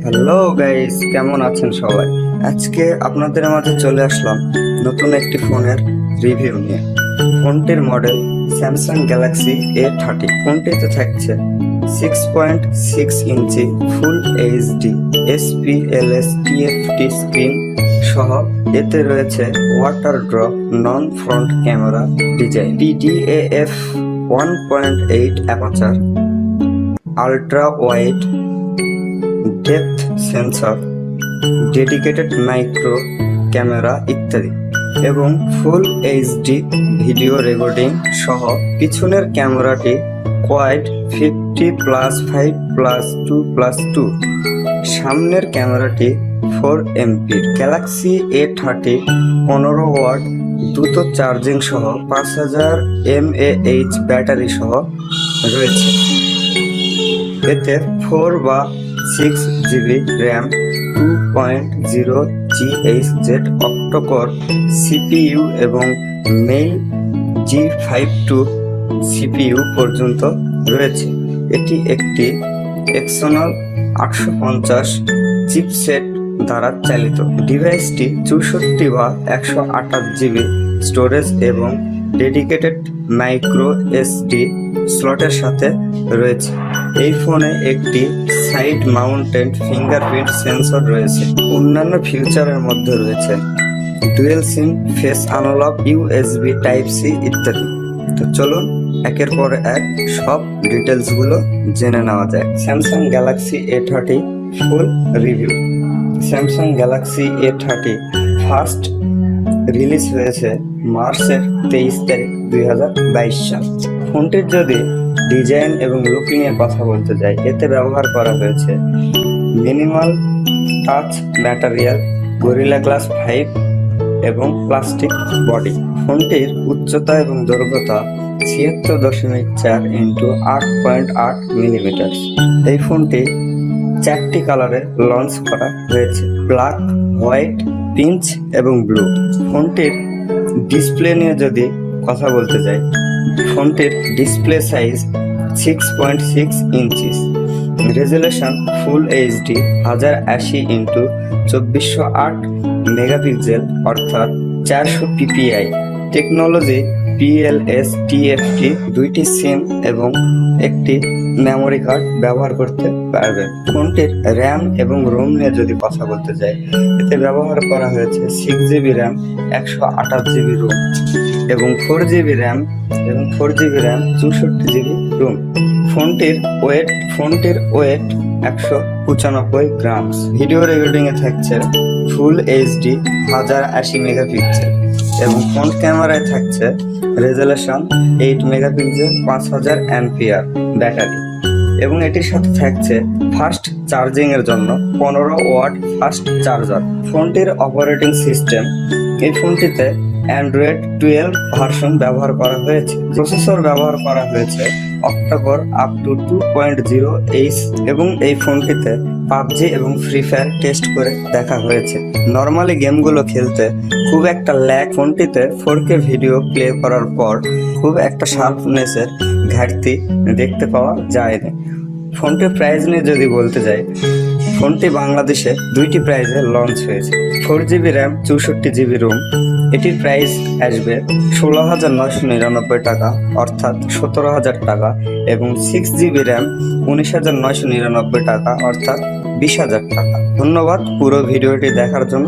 Hello guys, কেমন আছেন সবাই? আজকে আপনাদের মাঝে চলে আসলাম নতুন একটি ফোনের রিভিউ নিয়ে। ফোনটির মডেল স্যামসাং গ্যালাক্সি A13। ফোনটিতে থাকছে 6.6 ইঞ্চি full HD SPLS TFT screen সহ এতে রয়েছে water drop non front camera design, PDAF 1.8 aperture, ultra wide depth sensor, dedicated micro camera ইত্যাদি এবং ফুল এইচডি ভিডিও রেকর্ডিং সহ পিছনের ক্যামেরাটি কোয়াড 50+5+2+2, সামনের ক্যামেরাটি 4 MP। গ্যালাক্সি A13 15 ওয়াট দ্রুত চার্জিং সহ 5000 mAh ব্যাটারি সহ রয়েছে। এতে 4 বা 6GB RAM, 2.0 GHz octa-core CPU এবং মেইল G52 সিপিইউ পর্যন্ত রয়েছে। এটি একটি এক্সোনাল 850 চিপসেট দ্বারা চালিত। ডিভাইসটি 64 বা 128GB স্টোরেজ এবং ডেডিকেটেড মাইক্রো এসডি স্লটের সাথে রয়েছে। এই ফোনে একটি সাইড মাউন্টেড ফিঙ্গারপ্রিন্ট সেন্সর রয়েছে। অন্যান্য ফিচারের মধ্যে রয়েছে dual sim, face unlock, USB type C ইত্যাদি। তো চলুন একের পর এক সব ডিটেলসগুলো জেনে নেওয়া যায়। স্যামসাং গ্যালাক্সি A13 ফুল review. Samsung Galaxy A13 first release হয়েছে মার্চের 23 তারিখ 2022 সাল। ফোনটির যদি ডিজাইন এবং লুকিং এর কথা বলতে যাই, এতে ব্যবহার করা হয়েছে minimal touch material, gorilla glass 5 এবং প্লাস্টিক বডি। ফোনটির উচ্চতা এবং দৈর্ঘ্যতা 76.4 × 8.8 মিলিমিটার। এই ফোনটি 4টি কালারে লঞ্চ করা হয়েছে: ব্ল্যাক, হোয়াইট, পিঞ্চ এবং ব্লু। ফোনটির ডিসপ্লে নিয়ে যদি কথা বলতে যাই, ফোনটির display size 6.6 inches, resolution full HD 1080x2408 megapixel অর্থাৎ 400 ppi, টেকনোলজি PLS TFT, 2টি সিম এবং একটি মেমোরি কার্ড ব্যবহার করতে পারবে। ফোনটির র্যাম এবং রোম নিয়ে যদি কথা বলতে যাই, এতে ব্যবহার করা হয়েছে 6GB র্যাম, 128GB রোম এবং 4GB র্যাম এবং 4GB র্যাম, 64GB রোম। ফোনটির ওয়েট 195 গ্রাম। ভিডিও রেকর্ডিং এ থাকছে ফুল এইচডি 1080 মেগাপিক্সেল এবং ফ্রন্ট ক্যামেরায় থাকছে রেজুলেশন 8 মেগাপিক্সেল, 5000 অ্যাম্পিয়ার ব্যাটারি এবং এটির সাথে থাকছে ফাস্ট চার্জিং এর জন্য 15 ওয়াট ফাস্ট চার্জার। ফোনটির অপারেটিং সিস্টেম, এই ফোনটিতে অ্যান্ড্রয়েড 12 ভার্সন ব্যবহার করা হয়েছে। প্রসেসর ব্যবহার করা হয়েছে অক্টোকোর আপ টু 2.0H এবং এই ফোনটিতে পাবজি এবং ফ্রি ফায়ার টেস্ট করে দেখা হয়েছে। নর্মালি গেমগুলো খেলতে খুব একটা ল্যাগ, ফোনটিতে 4K ভিডিও প্লে করার পর খুব একটা শার্পনেসের ঘাটতি দেখতে পাওয়া যায় না। ফোনটির প্রাইস নিয়ে যদি বলতে যাই, ফোনটি বাংলাদেশে 2টি প্রাইসে লঞ্চ হয়েছে। 4GB র্যাম, 64GB রোম, এটির প্রাইস আসবে 16,999 টাকা অর্থাৎ 17,000 টাকা এবং 6GB র্যাম 19,999 টাকা অর্থাৎ 20,000 টাকা। ধন্যবাদ পুরো ভিডিওটি দেখার জন্য।